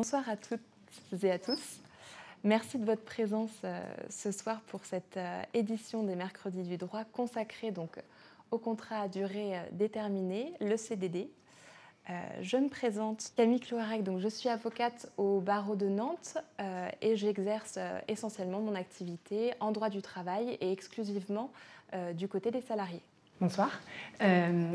Bonsoir à toutes et à tous. Merci de votre présence ce soir pour cette édition des Mercredis du droit consacrée donc au contrat à durée déterminée, le CDD. Je me présente Camille Cloarec, donc je suis avocate au barreau de Nantes et j'exerce essentiellement mon activité en droit du travail et exclusivement du côté des salariés. Bonsoir.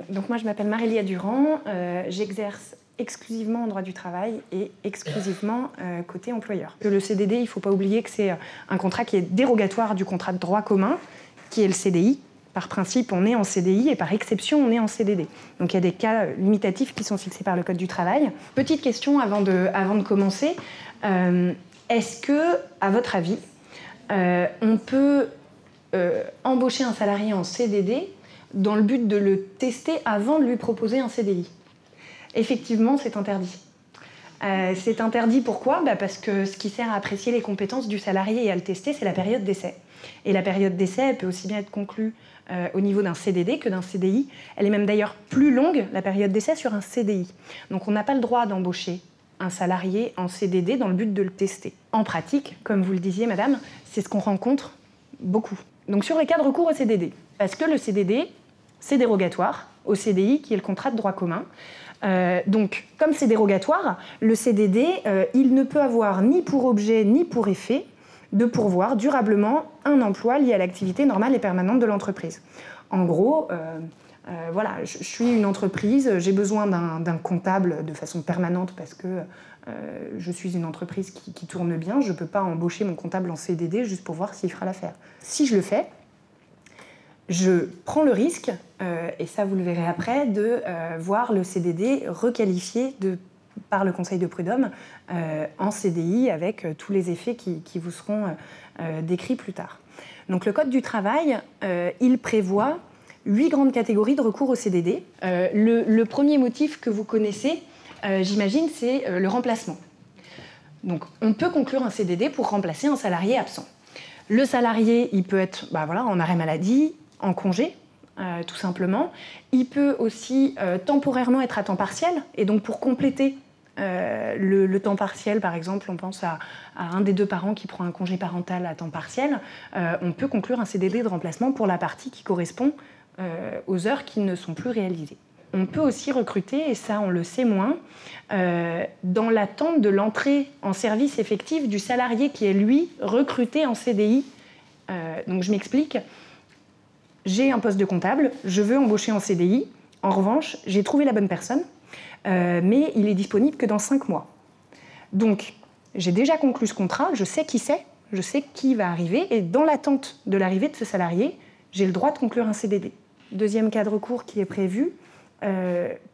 Donc moi je m'appelle Marélia Durand, j'exerce exclusivement en droit du travail et exclusivement côté employeur. Le CDD, il ne faut pas oublier que c'est un contrat qui est dérogatoire du contrat de droit commun, qui est le CDI. Par principe, on est en CDI et par exception, on est en CDD. Donc il y a des cas limitatifs qui sont fixés par le Code du travail. Petite question avant de commencer. Est-ce que, à votre avis, on peut embaucher un salarié en CDD dans le but de le tester avant de lui proposer un CDI? Effectivement, c'est interdit. C'est interdit pourquoi ? Parce que ce qui sert à apprécier les compétences du salarié et à le tester, c'est la période d'essai. Et la période d'essai, elle peut aussi bien être conclue au niveau d'un CDD que d'un CDI. Elle est même d'ailleurs plus longue, la période d'essai, sur un CDI. Donc on n'a pas le droit d'embaucher un salarié en CDD dans le but de le tester. En pratique, comme vous le disiez, madame, c'est ce qu'on rencontre beaucoup. Donc sur les cas de recours au CDD, parce que le CDD, c'est dérogatoire au CDI, qui est le contrat de droit commun. Donc, comme c'est dérogatoire, le CDD, il ne peut avoir ni pour objet ni pour effet de pourvoir durablement un emploi lié à l'activité normale et permanente de l'entreprise. En gros, voilà, je suis une entreprise, j'ai besoin d'un comptable de façon permanente parce que je suis une entreprise qui tourne bien, je ne peux pas embaucher mon comptable en CDD juste pour voir s'il fera l'affaire. Si je le fais, je prends le risque, et ça vous le verrez après, de voir le CDD requalifié par le Conseil de prud'homme en CDI avec tous les effets qui vous seront décrits plus tard. Donc le Code du travail, il prévoit 8 grandes catégories de recours au CDD. Le premier motif que vous connaissez, j'imagine, c'est le remplacement. Donc on peut conclure un CDD pour remplacer un salarié absent. Le salarié, il peut être en arrêt maladie, en congé, tout simplement. Il peut aussi temporairement être à temps partiel, et donc pour compléter le temps partiel, par exemple, on pense à un des deux parents qui prend un congé parental à temps partiel, on peut conclure un CDD de remplacement pour la partie qui correspond aux heures qui ne sont plus réalisées. On peut aussi recruter, et ça on le sait moins, dans l'attente de l'entrée en service effectif du salarié qui est lui recruté en CDI. Donc je m'explique. J'ai un poste de comptable, je veux embaucher en CDI. En revanche, j'ai trouvé la bonne personne, mais il est disponible que dans 5 mois. Donc, j'ai déjà conclu ce contrat, je sais qui c'est, je sais qui va arriver, et dans l'attente de l'arrivée de ce salarié, j'ai le droit de conclure un CDD. Deuxième cas de recours qui est prévu,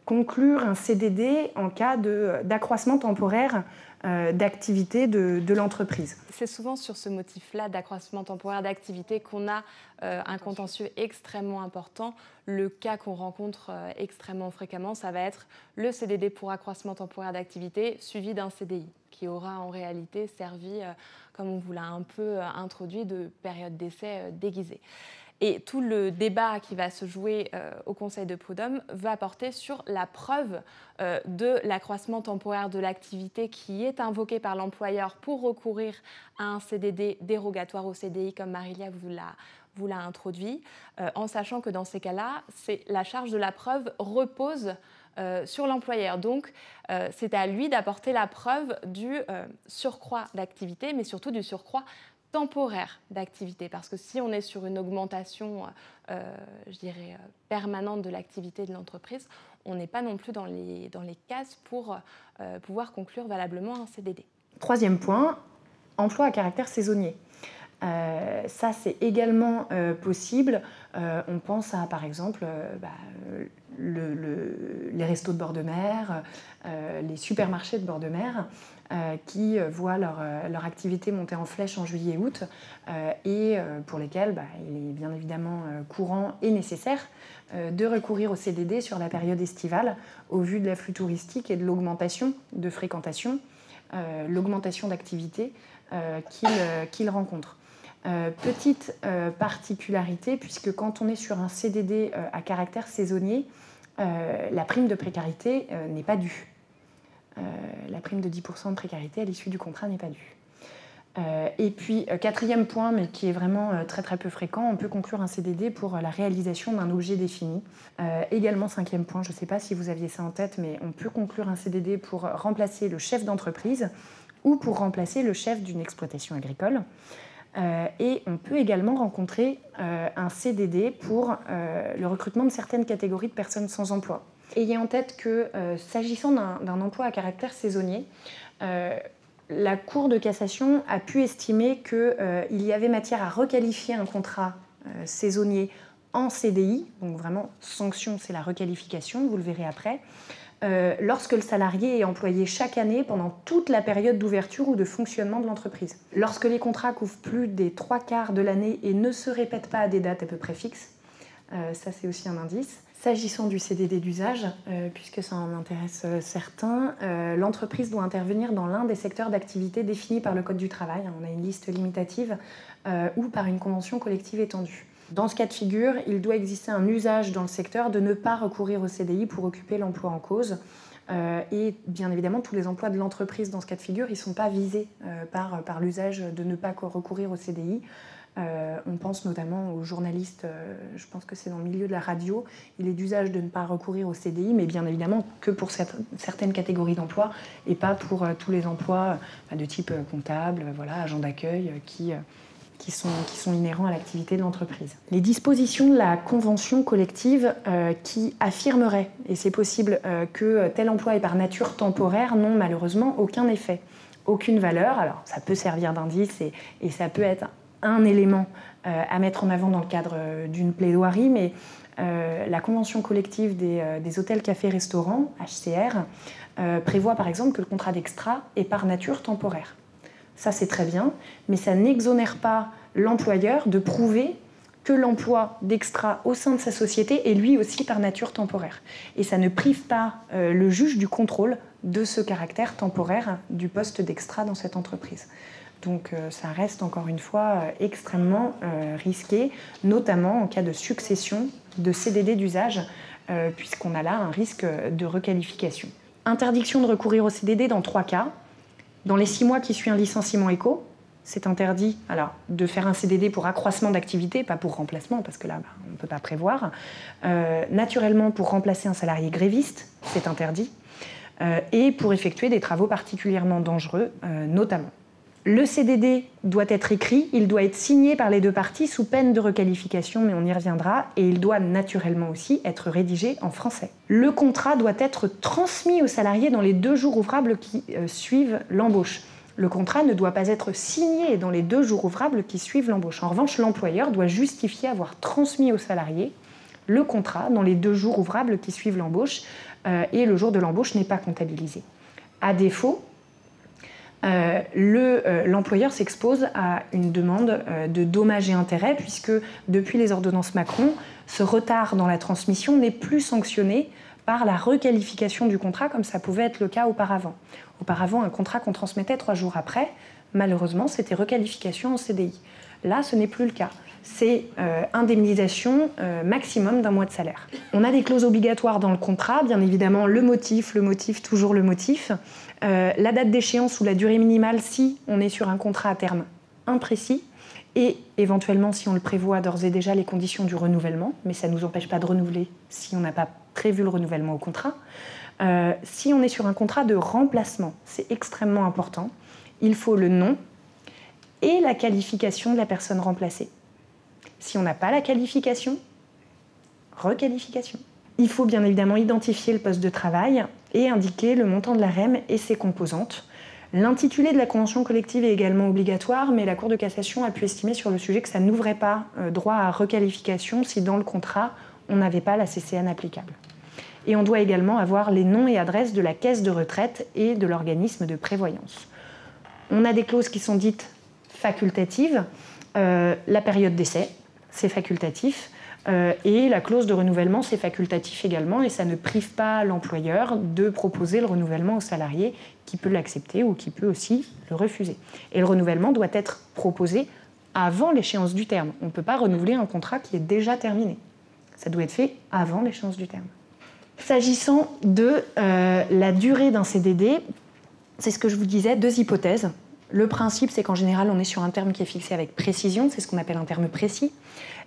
conclure un CDD en cas d'accroissement temporaire d'activité de l'entreprise. C'est souvent sur ce motif-là d'accroissement temporaire d'activité qu'on a un contentieux extrêmement important. Le cas qu'on rencontre extrêmement fréquemment, ça va être le CDD pour accroissement temporaire d'activité suivi d'un CDI qui aura en réalité servi, comme on vous l'a un peu introduit, de période d'essai déguisée. Et tout le débat qui va se jouer au Conseil de prud'homme va porter sur la preuve de l'accroissement temporaire de l'activité qui est invoqué par l'employeur pour recourir à un CDD dérogatoire au CDI, comme Marélia vous l'a introduit, en sachant que dans ces cas-là, la charge de la preuve repose sur l'employeur. Donc, c'est à lui d'apporter la preuve du surcroît d'activité, mais surtout du surcroît temporaire d'activité, parce que si on est sur une augmentation, permanente de l'activité de l'entreprise, on n'est pas non plus dans les cases pour pouvoir conclure valablement un CDD. Troisième point, emploi à caractère saisonnier. Ça, c'est également possible. On pense à, par exemple, les restos de bord de mer, les supermarchés de bord de mer, qui voient leur activité monter en flèche en juillet-août et pour lesquels il est bien évidemment courant et nécessaire de recourir au CDD sur la période estivale au vu de l'afflux touristique et de l'augmentation de fréquentation, l'augmentation d'activité qu'ils rencontrent. Petite particularité, puisque quand on est sur un CDD à caractère saisonnier, la prime de précarité n'est pas due. la prime de 10% de précarité à l'issue du contrat n'est pas due. Et puis, quatrième point, mais qui est vraiment très très peu fréquent, on peut conclure un CDD pour la réalisation d'un objet défini. Également, cinquième point, je ne sais pas si vous aviez ça en tête, mais on peut conclure un CDD pour remplacer le chef d'entreprise ou pour remplacer le chef d'une exploitation agricole. Et on peut également rencontrer un CDD pour le recrutement de certaines catégories de personnes sans emploi. Ayez en tête que s'agissant d'un emploi à caractère saisonnier, la Cour de cassation a pu estimer qu'il y avait matière à requalifier un contrat saisonnier en CDI, donc vraiment sanction, c'est la requalification, vous le verrez après, lorsque le salarié est employé chaque année pendant toute la période d'ouverture ou de fonctionnement de l'entreprise. Lorsque les contrats couvrent plus des 3/4 de l'année et ne se répètent pas à des dates à peu près fixes, ça c'est aussi un indice. S'agissant du CDD d'usage, puisque ça en intéresse certains, l'entreprise doit intervenir dans l'un des secteurs d'activité définis par le Code du travail, on a une liste limitative, ou par une convention collective étendue. Dans ce cas de figure, il doit exister un usage dans le secteur de ne pas recourir au CDI pour occuper l'emploi en cause. Et bien évidemment, tous les emplois de l'entreprise dans ce cas de figure, ils ne sont pas visés par l'usage de ne pas recourir au CDI. On pense notamment aux journalistes, je pense que c'est dans le milieu de la radio, il est d'usage de ne pas recourir au CDI, mais bien évidemment que pour certaines catégories d'emplois et pas pour tous les emplois de type comptable, voilà, agent d'accueil, qui sont inhérents à l'activité de l'entreprise. Les dispositions de la convention collective qui affirmeraient, et c'est possible, que tel emploi est par nature temporaire, n'ont malheureusement aucun effet, aucune valeur. Alors ça peut servir d'indice et ça peut être un élément à mettre en avant dans le cadre d'une plaidoirie, mais la convention collective des hôtels, cafés, restaurants, HCR, prévoit par exemple que le contrat d'extra est par nature temporaire. Ça c'est très bien, mais ça n'exonère pas l'employeur de prouver que l'emploi d'extra au sein de sa société est lui aussi par nature temporaire. Et ça ne prive pas le juge du contrôle de ce caractère temporaire du poste d'extra dans cette entreprise. Donc ça reste encore une fois extrêmement risqué, notamment en cas de succession de CDD d'usage, puisqu'on a là un risque de requalification. Interdiction de recourir au CDD dans 3 cas. Dans les 6 mois qui suivent un licenciement éco, c'est interdit de faire un CDD pour accroissement d'activité, pas pour remplacement, parce que là, on ne peut pas prévoir. Naturellement, pour remplacer un salarié gréviste, c'est interdit. Et pour effectuer des travaux particulièrement dangereux, notamment. Le CDD doit être écrit, il doit être signé par les 2 parties sous peine de requalification, mais on y reviendra, et il doit naturellement aussi être rédigé en français. Le contrat doit être transmis au salarié dans les 2 jours ouvrables qui suivent l'embauche. Le contrat ne doit pas être signé dans les 2 jours ouvrables qui suivent l'embauche. En revanche, l'employeur doit justifier avoir transmis au salarié le contrat dans les 2 jours ouvrables qui suivent l'embauche, et le jour de l'embauche n'est pas comptabilisé. À défaut, l'employeur s'expose à une demande de dommages et intérêts, puisque depuis les ordonnances Macron, ce retard dans la transmission n'est plus sanctionné par la requalification du contrat, comme ça pouvait être le cas auparavant. Auparavant, un contrat qu'on transmettait 3 jours après, malheureusement, c'était requalification en CDI. Là, ce n'est plus le cas. C'est indemnisation maximum d'un mois de salaire. On a des clauses obligatoires dans le contrat, bien évidemment, le motif, toujours le motif. La date d'échéance ou la durée minimale si on est sur un contrat à terme imprécis, et éventuellement, si on le prévoit d'ores et déjà, les conditions du renouvellement, mais ça ne nous empêche pas de renouveler si on n'a pas prévu le renouvellement au contrat. Si on est sur un contrat de remplacement, c'est extrêmement important, il faut le nom et la qualification de la personne remplacée. Si on n'a pas la qualification, requalification. Il faut bien évidemment identifier le poste de travail et indiquer le montant de la REM et ses composantes. L'intitulé de la convention collective est également obligatoire, mais la Cour de cassation a pu estimer sur le sujet que ça n'ouvrait pas droit à requalification si dans le contrat, on n'avait pas la CCN applicable. Et on doit également avoir les noms et adresses de la caisse de retraite et de l'organisme de prévoyance. On a des clauses qui sont dites facultatives. La période d'essai, c'est facultatif. Et la clause de renouvellement, c'est facultatif également, et ça ne prive pas l'employeur de proposer le renouvellement au salarié qui peut l'accepter ou qui peut aussi le refuser. Et le renouvellement doit être proposé avant l'échéance du terme. On ne peut pas renouveler un contrat qui est déjà terminé. Ça doit être fait avant l'échéance du terme. S'agissant de la durée d'un CDD, c'est ce que je vous disais, 2 hypothèses. Le principe, c'est qu'en général, on est sur un terme qui est fixé avec précision, c'est ce qu'on appelle un terme précis.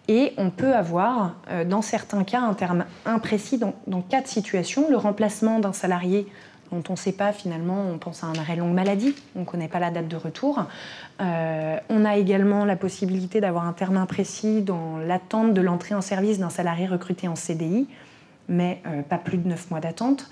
Et on peut avoir, dans certains cas, un terme imprécis dans 4 situations. Le remplacement d'un salarié dont on ne sait pas finalement, on pense à un arrêt longue maladie, on ne connaît pas la date de retour. On a également la possibilité d'avoir un terme imprécis dans l'attente de l'entrée en service d'un salarié recruté en CDI, mais pas plus de 9 mois d'attente,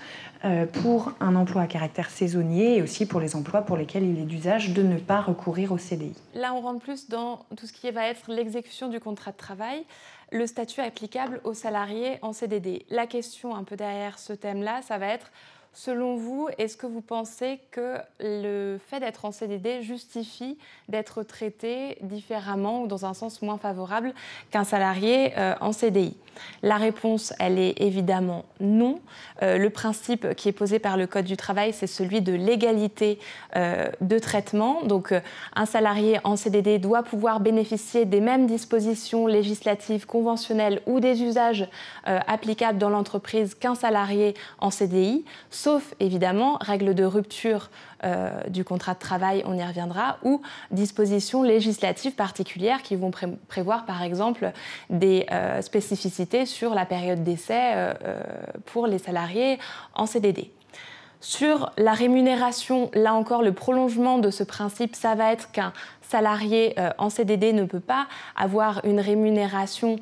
pour un emploi à caractère saisonnier et aussi pour les emplois pour lesquels il est d'usage de ne pas recourir au CDI. Là, on rentre plus dans tout ce qui va être l'exécution du contrat de travail, le statut applicable aux salariés en CDD. La question un peu derrière ce thème-là, ça va être, selon vous, est-ce que vous pensez que le fait d'être en CDD justifie d'être traité différemment ou dans un sens moins favorable qu'un salarié en CDI? La réponse, elle est évidemment non. Le principe qui est posé par le Code du travail, c'est celui de l'égalité de traitement. Donc, un salarié en CDD doit pouvoir bénéficier des mêmes dispositions législatives, conventionnelles ou des usages applicables dans l'entreprise qu'un salarié en CDI, sauf évidemment règles de rupture du contrat de travail, on y reviendra, ou dispositions législatives particulières qui vont prévoir par exemple des spécificités sur la période d'essai pour les salariés en CDD. Sur la rémunération, là encore, le prolongement de ce principe, ça va être qu'un salarié en CDD ne peut pas avoir une rémunération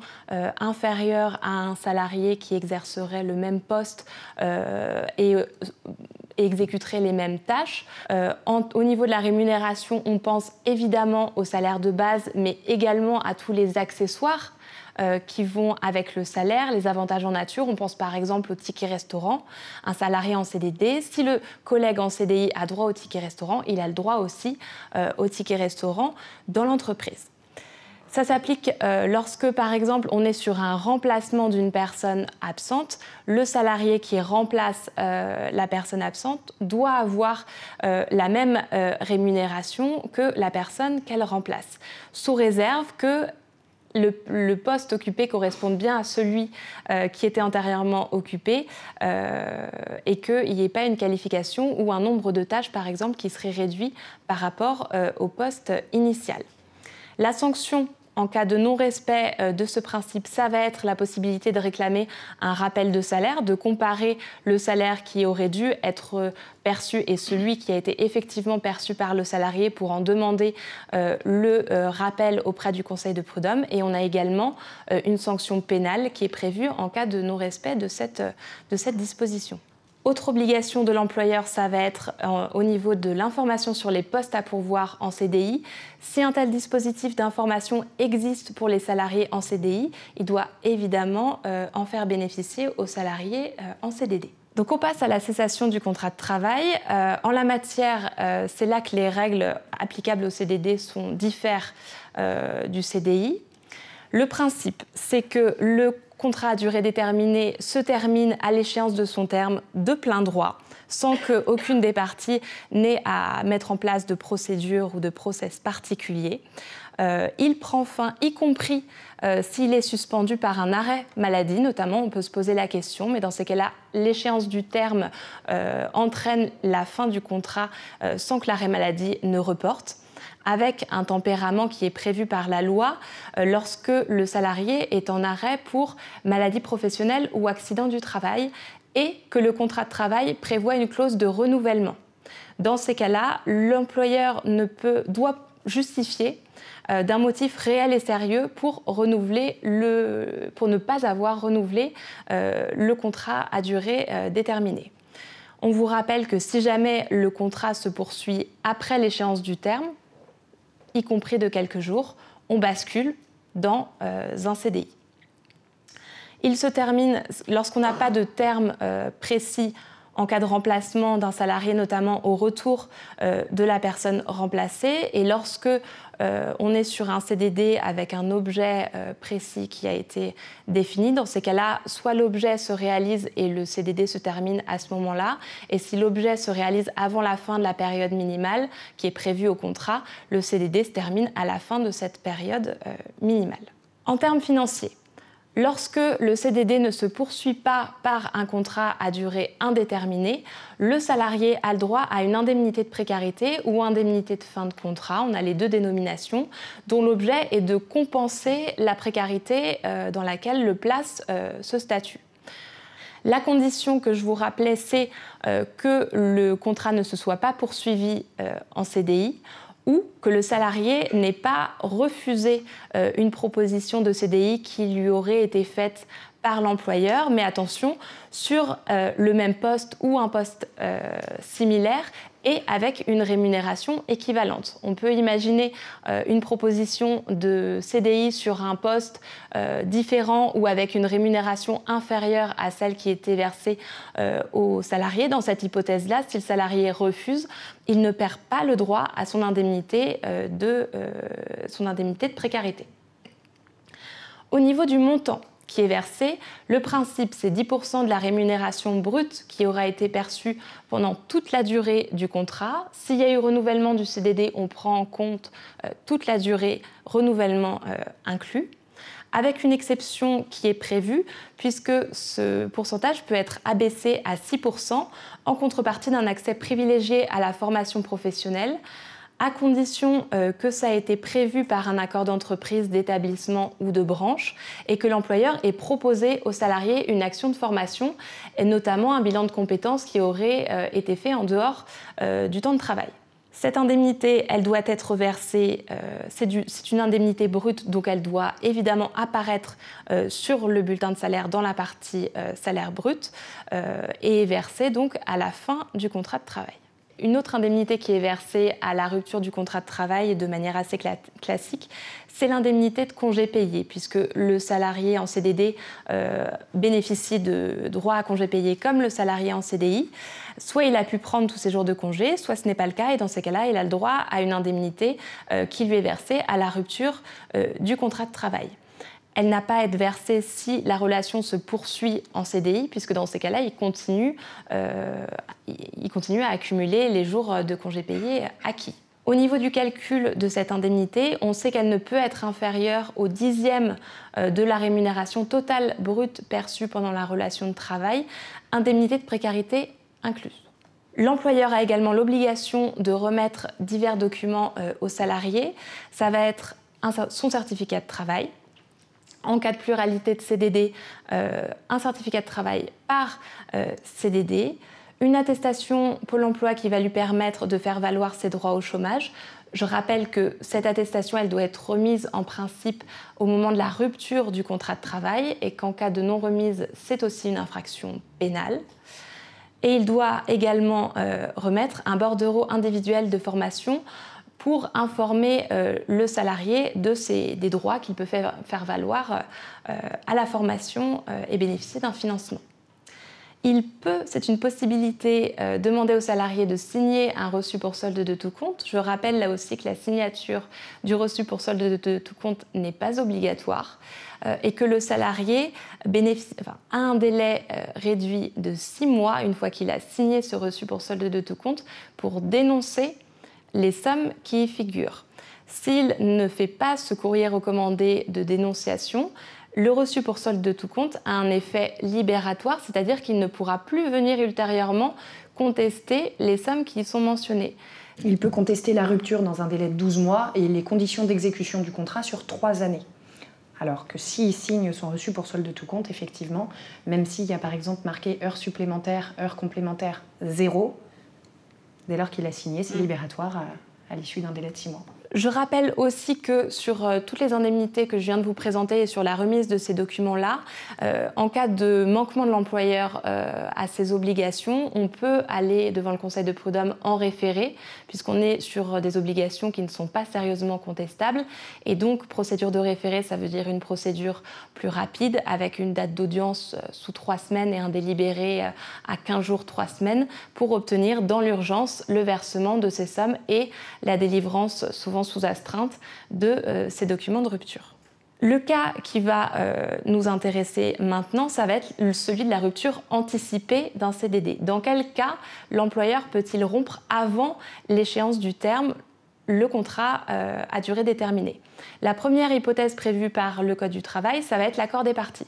inférieure à un salarié qui exercerait le même poste et exécuterait les mêmes tâches. Au niveau de la rémunération, on pense évidemment au salaire de base, mais également à tous les accessoires qui vont avec le salaire, les avantages en nature. On pense par exemple au ticket restaurant. Un salarié en CDD, si le collègue en CDI a droit au ticket restaurant, il a le droit aussi au ticket restaurant dans l'entreprise. Ça s'applique lorsque, par exemple, on est sur un remplacement d'une personne absente. Le salarié qui remplace la personne absente doit avoir la même rémunération que la personne qu'elle remplace, sous réserve que le poste occupé corresponde bien à celui qui était antérieurement occupé et qu'il n'y ait pas une qualification ou un nombre de tâches, par exemple, qui serait réduit par rapport au poste initial. La sanction en cas de non-respect de ce principe, ça va être la possibilité de réclamer un rappel de salaire, de comparer le salaire qui aurait dû être perçu et celui qui a été effectivement perçu par le salarié pour en demander le rappel auprès du Conseil de prud'homme. Et on a également une sanction pénale qui est prévue en cas de non-respect de cette disposition. Autre obligation de l'employeur, ça va être au niveau de l'information sur les postes à pourvoir en CDI. Si un tel dispositif d'information existe pour les salariés en CDI, il doit évidemment en faire bénéficier aux salariés en CDD. Donc on passe à la cessation du contrat de travail. En la matière, c'est là que les règles applicables au CDD diffèrent du CDI. Le principe, c'est que le contrat à durée déterminée se termine à l'échéance de son terme de plein droit, sans qu'aucune des parties n'ait à mettre en place de procédure ou de process particulier. Il prend fin, y compris s'il est suspendu par un arrêt maladie, notamment, on peut se poser la question, mais dans ces cas-là, l'échéance du terme entraîne la fin du contrat sans que l'arrêt maladie ne reporte, avec un tempérament qui est prévu par la loi lorsque le salarié est en arrêt pour maladie professionnelle ou accident du travail et que le contrat de travail prévoit une clause de renouvellement. Dans ces cas-là, l'employeur doit justifier d'un motif réel et sérieux pour ne pas avoir renouvelé le contrat à durée déterminée. On vous rappelle que si jamais le contrat se poursuit après l'échéance du terme, y compris de quelques jours, on bascule dans un CDI. Il se termine lorsqu'on n'a pas de terme précis en cas de remplacement d'un salarié, notamment au retour de la personne remplacée. Et lorsque on est sur un CDD avec un objet précis qui a été défini, dans ces cas-là, soit l'objet se réalise et le CDD se termine à ce moment-là, et si l'objet se réalise avant la fin de la période minimale qui est prévue au contrat, le CDD se termine à la fin de cette période minimale. En termes financiers, Lorsque le CDD ne se poursuit pas par un contrat à durée indéterminée, le salarié a le droit à une indemnité de précarité ou indemnité de fin de contrat. On a les deux dénominations, dont l'objet est de compenser la précarité dans laquelle le place ce statut. La condition que je vous rappelais, c'est que le contrat ne se soit pas poursuivi en CDI ou que le salarié n'ait pas refusé une proposition de CDI qui lui aurait été faite par l'employeur, mais attention, sur le même poste ou un poste similaire et avec une rémunération équivalente. On peut imaginer une proposition de CDI sur un poste différent ou avec une rémunération inférieure à celle qui était versée au salarié. Dans cette hypothèse-là, si le salarié refuse, il ne perd pas le droit à son indemnité de précarité. Au niveau du montant qui est versé, le principe, c'est 10% de la rémunération brute qui aura été perçue pendant toute la durée du contrat. S'il y a eu renouvellement du CDD, on prend en compte toute la durée, renouvellement inclus, avec une exception qui est prévue, puisque ce pourcentage peut être abaissé à 6% en contrepartie d'un accès privilégié à la formation professionnelle, à condition que ça ait été prévu par un accord d'entreprise, d'établissement ou de branche et que l'employeur ait proposé aux salariés une action de formation et notamment un bilan de compétences qui aurait été fait en dehors du temps de travail. Cette indemnité, elle doit être versée, c'est une indemnité brute, donc elle doit évidemment apparaître sur le bulletin de salaire dans la partie salaire brut et versée donc à la fin du contrat de travail. Une autre indemnité qui est versée à la rupture du contrat de travail de manière assez classique, c'est l'indemnité de congé payé, puisque le salarié en CDD bénéficie de droits à congé payé comme le salarié en CDI. Soit il a pu prendre tous ses jours de congé, soit ce n'est pas le cas, et dans ces cas-là, il a le droit à une indemnité qui lui est versée à la rupture du contrat de travail. Elle n'a pas à être versée si la relation se poursuit en CDI, puisque dans ces cas-là, il continue à accumuler les jours de congés payés acquis. Au niveau du calcul de cette indemnité, on sait qu'elle ne peut être inférieure au 10e de la rémunération totale brute perçue pendant la relation de travail, indemnité de précarité incluse. L'employeur a également l'obligation de remettre divers documents aux salariés. Ça va être son certificat de travail. En cas de pluralité de CDD, un certificat de travail par CDD, une attestation Pôle emploi qui va lui permettre de faire valoir ses droits au chômage. Je rappelle que cette attestation, elle doit être remise en principe au moment de la rupture du contrat de travail et qu'en cas de non-remise, c'est aussi une infraction pénale. Et il doit également remettre un bordereau individuel de formation pour informer le salarié des droits qu'il peut faire valoir à la formation et bénéficier d'un financement. Il peut, c'est une possibilité, demander au salarié de signer un reçu pour solde de tout compte. Je rappelle là aussi que la signature du reçu pour solde de tout compte n'est pas obligatoire et que le salarié a un délai réduit de 6 mois, une fois qu'il a signé ce reçu pour solde de tout compte, pour dénoncer les sommes qui y figurent. S'il ne fait pas ce courrier recommandé de dénonciation, le reçu pour solde de tout compte a un effet libératoire, c'est-à-dire qu'il ne pourra plus venir ultérieurement contester les sommes qui y sont mentionnées. Il peut contester la rupture dans un délai de 12 mois et les conditions d'exécution du contrat sur 3 années. Alors que s'il signe son reçu pour solde de tout compte, effectivement, même s'il y a par exemple marqué heures supplémentaires, heures complémentaires, 0, dès lors qu'il a signé, c'est libératoire à l'issue d'un délai de 6 mois. Je rappelle aussi que sur toutes les indemnités que je viens de vous présenter et sur la remise de ces documents-là, en cas de manquement de l'employeur à ses obligations, on peut aller devant le Conseil de prud'homme en référé, puisqu'on est sur des obligations qui ne sont pas sérieusement contestables. Et donc, procédure de référé, ça veut dire une procédure plus rapide, avec une date d'audience sous 3 semaines et un délibéré à 15 jours, 3 semaines, pour obtenir dans l'urgence le versement de ces sommes et la délivrance, souvent sous astreinte, de ces documents de rupture. Le cas qui va nous intéresser maintenant, ça va être celui de la rupture anticipée d'un CDD. Dans quel cas l'employeur peut-il rompre avant l'échéance du terme le contrat à durée déterminée. La première hypothèse prévue par le Code du travail, ça va être l'accord des parties.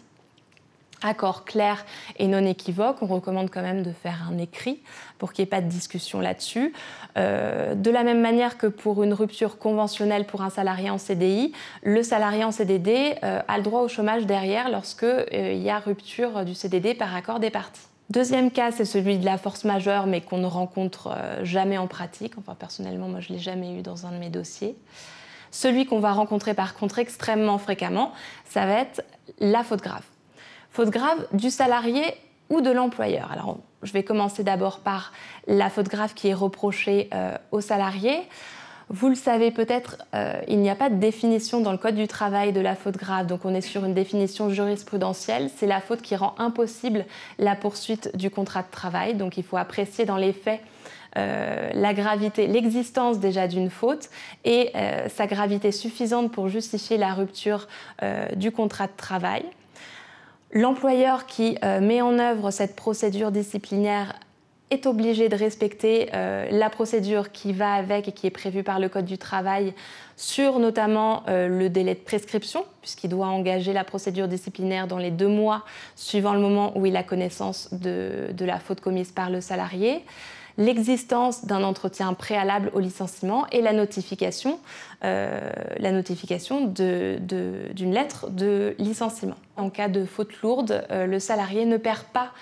Accord clair et non équivoque, on recommande quand même de faire un écrit pour qu'il n'y ait pas de discussion là-dessus. De la même manière que pour une rupture conventionnelle pour un salarié en CDI, le salarié en CDD a le droit au chômage derrière lorsqu'il y a rupture du CDD par accord des parties. Deuxième cas, c'est celui de la force majeure, mais qu'on ne rencontre jamais en pratique. Enfin, personnellement, moi, je ne l'ai jamais eu dans un de mes dossiers. Celui qu'on va rencontrer par contre extrêmement fréquemment, ça va être la faute grave. Faute grave du salarié ou de l'employeur. Alors, je vais commencer d'abord par la faute grave qui est reprochée au salarié. Vous le savez peut-être, il n'y a pas de définition dans le Code du travail de la faute grave, donc on est sur une définition jurisprudentielle. C'est la faute qui rend impossible la poursuite du contrat de travail, donc il faut apprécier dans les faits la gravité, l'existence déjà d'une faute et sa gravité suffisante pour justifier la rupture du contrat de travail. L'employeur qui met en œuvre cette procédure disciplinaire est obligé de respecter la procédure qui va avec et qui est prévue par le Code du travail sur notamment le délai de prescription, puisqu'il doit engager la procédure disciplinaire dans les 2 mois suivant le moment où il a connaissance de la faute commise par le salarié, l'existence d'un entretien préalable au licenciement et la notification d'une lettre de licenciement. En cas de faute lourde, le salarié ne perd pas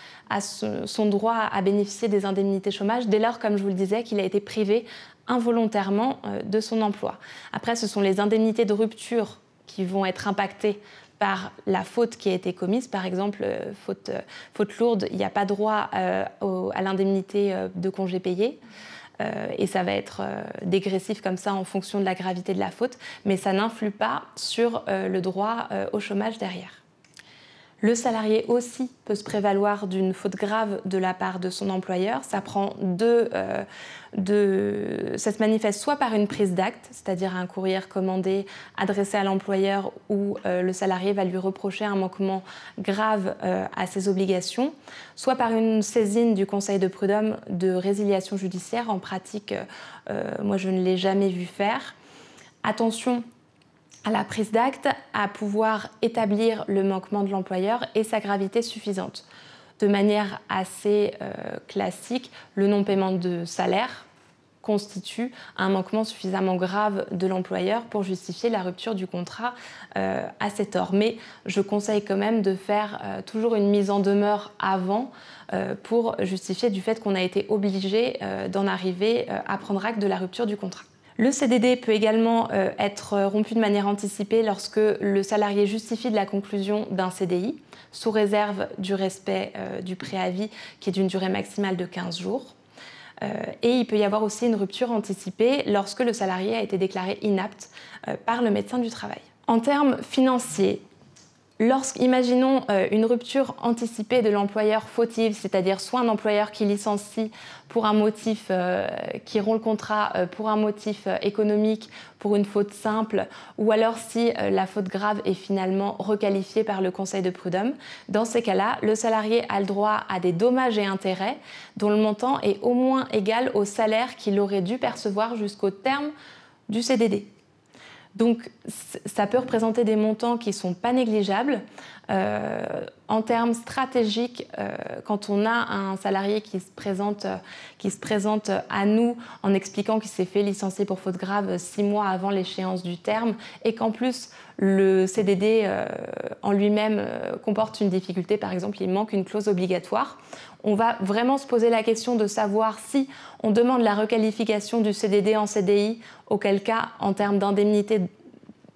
son droit à bénéficier des indemnités chômage dès lors, comme je vous le disais, qu'il a été privé involontairement de son emploi. Après, ce sont les indemnités de rupture qui vont être impactées par la faute qui a été commise. Par exemple, faute lourde, il n'y a pas droit à l'indemnité de congé payé. Et ça va être dégressif comme ça en fonction de la gravité de la faute, mais ça n'influe pas sur le droit au chômage derrière. Le salarié aussi peut se prévaloir d'une faute grave de la part de son employeur. Ça se manifeste soit par une prise d'acte, c'est-à-dire un courrier commandé adressé à l'employeur où le salarié va lui reprocher un manquement grave à ses obligations, soit par une saisine du Conseil de prud'homme de résiliation judiciaire. En pratique, moi je ne l'ai jamais vu faire. Attention à la prise d'acte, à pouvoir établir le manquement de l'employeur et sa gravité suffisante. De manière assez classique, le non-paiement de salaire constitue un manquement suffisamment grave de l'employeur pour justifier la rupture du contrat à cet ordre. Mais je conseille quand même de faire toujours une mise en demeure avant pour justifier du fait qu'on a été obligé d'en arriver à prendre acte de la rupture du contrat. Le CDD peut également être rompu de manière anticipée lorsque le salarié justifie de la conclusion d'un CDI, sous réserve du respect du préavis qui est d'une durée maximale de 15 jours. Et il peut y avoir aussi une rupture anticipée lorsque le salarié a été déclaré inapte par le médecin du travail. En termes financiers, imaginons une rupture anticipée de l'employeur fautive, c'est-à-dire soit un employeur qui licencie pour un motif, qui rompt le contrat pour un motif économique, pour une faute simple, ou alors si la faute grave est finalement requalifiée par le Conseil de prud'homme. Dans ces cas-là, le salarié a le droit à des dommages et intérêts dont le montant est au moins égal au salaire qu'il aurait dû percevoir jusqu'au terme du CDD. Donc, ça peut représenter des montants qui ne sont pas négligeables. En termes stratégiques, quand on a un salarié qui se présente à nous en expliquant qu'il s'est fait licencier pour faute grave 6 mois avant l'échéance du terme et qu'en plus le CDD en lui-même comporte une difficulté, par exemple il manque une clause obligatoire, on va vraiment se poser la question de savoir si on demande la requalification du CDD en CDI, auquel cas, en termes d'indemnité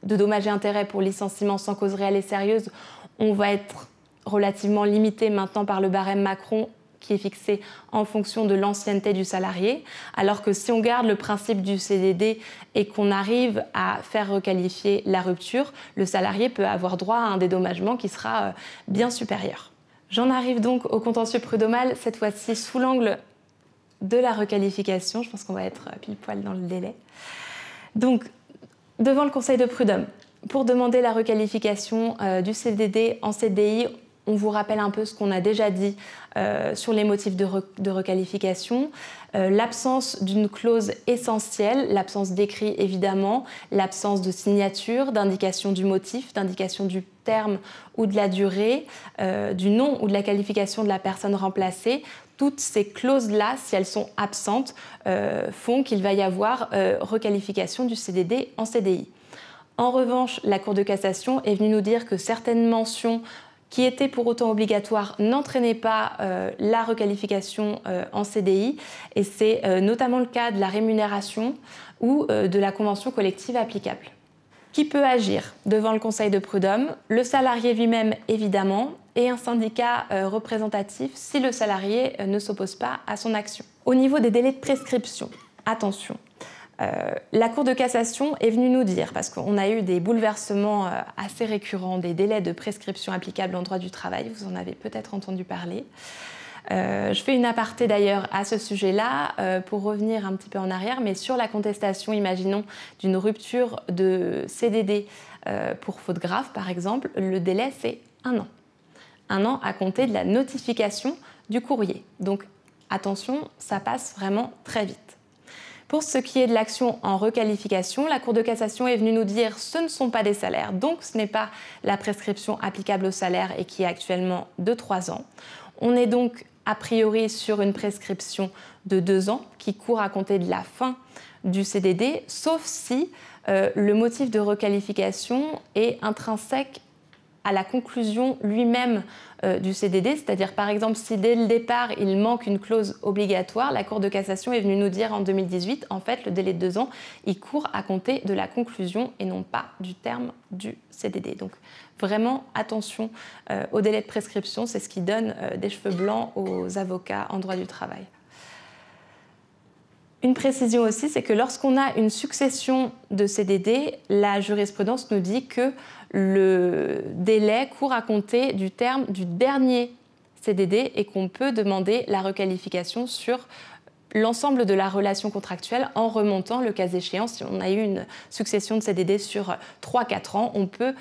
de dommages et intérêts pour licenciement sans cause réelle et sérieuse, on va être relativement limité maintenant par le barème Macron qui est fixé en fonction de l'ancienneté du salarié, alors que si on garde le principe du CDD et qu'on arrive à faire requalifier la rupture, le salarié peut avoir droit à un dédommagement qui sera bien supérieur. J'en arrive donc au contentieux prud'homal, cette fois-ci sous l'angle de la requalification. Je pense qu'on va être pile poil dans le délai. Donc, devant le Conseil de prud'homme, pour demander la requalification du CDD en CDI, on vous rappelle un peu ce qu'on a déjà dit sur les motifs de requalification. L'absence d'une clause essentielle, l'absence d'écrit évidemment, l'absence de signature, d'indication du motif, d'indication du terme ou de la durée, du nom ou de la qualification de la personne remplacée. Toutes ces clauses-là, si elles sont absentes, font qu'il va y avoir requalification du CDD en CDI. En revanche, la Cour de cassation est venue nous dire que certaines mentions qui étaient pour autant obligatoires n'entraînaient pas la requalification en CDI, et c'est notamment le cas de la rémunération ou de la convention collective applicable. Qui peut agir devant le Conseil de prud'homme? Le salarié lui-même, évidemment, et un syndicat représentatif si le salarié ne s'oppose pas à son action. Au niveau des délais de prescription, attention. La Cour de cassation est venue nous dire, parce qu'on a eu des bouleversements assez récurrents des délais de prescription applicables en droit du travail, vous en avez peut-être entendu parler. Je fais une aparté d'ailleurs à ce sujet-là pour revenir un petit peu en arrière, mais sur la contestation, imaginons, d'une rupture de CDD pour faute grave par exemple, le délai c'est 1 an. 1 an à compter de la notification du courrier. Donc attention, ça passe vraiment très vite. Pour ce qui est de l'action en requalification, la Cour de cassation est venue nous dire que ce ne sont pas des salaires, donc ce n'est pas la prescription applicable au salaire et qui est actuellement de 3 ans. On est donc a priori sur une prescription de 2 ans qui court à compter de la fin du CDD, sauf si le motif de requalification est intrinsèque à la conclusion lui-même du CDD, c'est-à-dire par exemple si dès le départ il manque une clause obligatoire, la Cour de cassation est venue nous dire en 2018, en fait le délai de 2 ans, il court à compter de la conclusion et non pas du terme du CDD. Donc vraiment attention au délai de prescription, c'est ce qui donne des cheveux blancs aux avocats en droit du travail. Une précision aussi, c'est que lorsqu'on a une succession de CDD, la jurisprudence nous dit que le délai court à compter du terme du dernier CDD et qu'on peut demander la requalification sur l'ensemble de la relation contractuelle en remontant, le cas échéant, si on a eu une succession de CDD sur 3-4 ans, on peut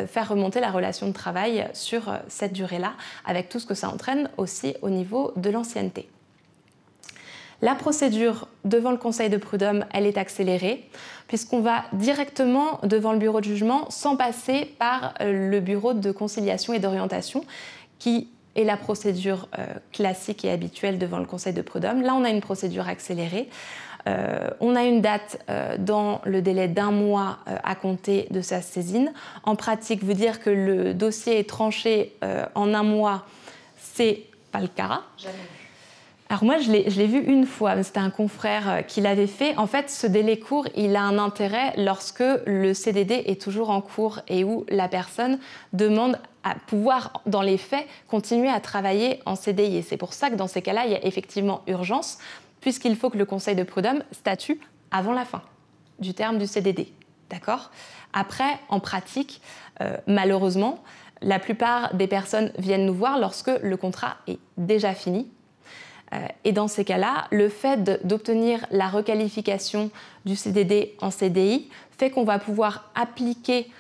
faire remonter la relation de travail sur cette durée-là, avec tout ce que ça entraîne aussi au niveau de l'ancienneté. La procédure devant le Conseil de prud'homme, elle est accélérée, puisqu'on va directement devant le bureau de jugement sans passer par le bureau de conciliation et d'orientation, qui est la procédure classique et habituelle devant le Conseil de prud'homme. Là, on a une procédure accélérée. On a une date dans le délai d'1 mois à compter de sa saisine. En pratique, vous dire que le dossier est tranché en 1 mois, c'est pas le cas. Jamais. Alors moi, je l'ai vu une fois, c'était un confrère qui l'avait fait. En fait, ce délai court, il a un intérêt lorsque le CDD est toujours en cours et où la personne demande à pouvoir, dans les faits, continuer à travailler en CDI. Et c'est pour ça que dans ces cas-là, il y a effectivement urgence, puisqu'il faut que le Conseil de prud'homme statue avant la fin du terme du CDD. D'accord ? Après, en pratique, malheureusement, la plupart des personnes viennent nous voir lorsque le contrat est déjà fini. Et dans ces cas-là, le fait d'obtenir la requalification du CDD en CDI fait qu'on va pouvoir appliquer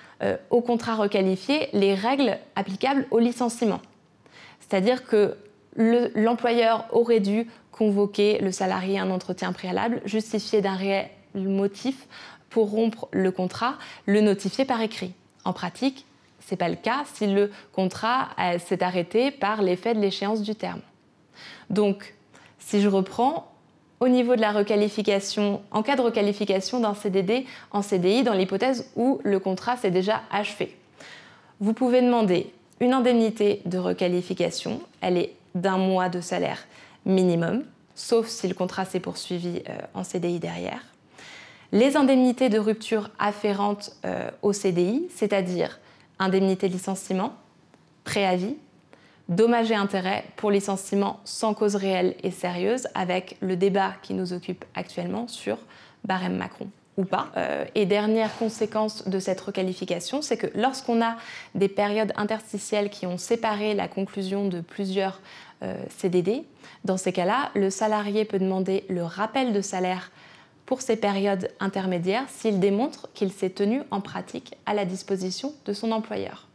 au contrat requalifié les règles applicables au licenciement. C'est-à-dire que l'employeur aurait dû convoquer le salarié à un entretien préalable, justifier d'un réel motif pour rompre le contrat, le notifier par écrit. En pratique, ce n'est pas le cas si le contrat s'est arrêté par l'effet de l'échéance du terme. Donc, si je reprends, au niveau de la requalification, en cas de requalification d'un CDD en CDI, dans l'hypothèse où le contrat s'est déjà achevé, vous pouvez demander une indemnité de requalification. Elle est d'1 mois de salaire minimum, sauf si le contrat s'est poursuivi en CDI derrière. Les indemnités de rupture afférentes au CDI, c'est-à-dire indemnité de licenciement, préavis, dommages et intérêts pour licenciement sans cause réelle et sérieuse, avec le débat qui nous occupe actuellement sur barème Macron ou pas. Et dernière conséquence de cette requalification, c'est que lorsqu'on a des périodes interstitielles qui ont séparé la conclusion de plusieurs CDD, dans ces cas-là, le salarié peut demander le rappel de salaire pour ces périodes intermédiaires s'il démontre qu'il s'est tenu en pratique à la disposition de son employeur.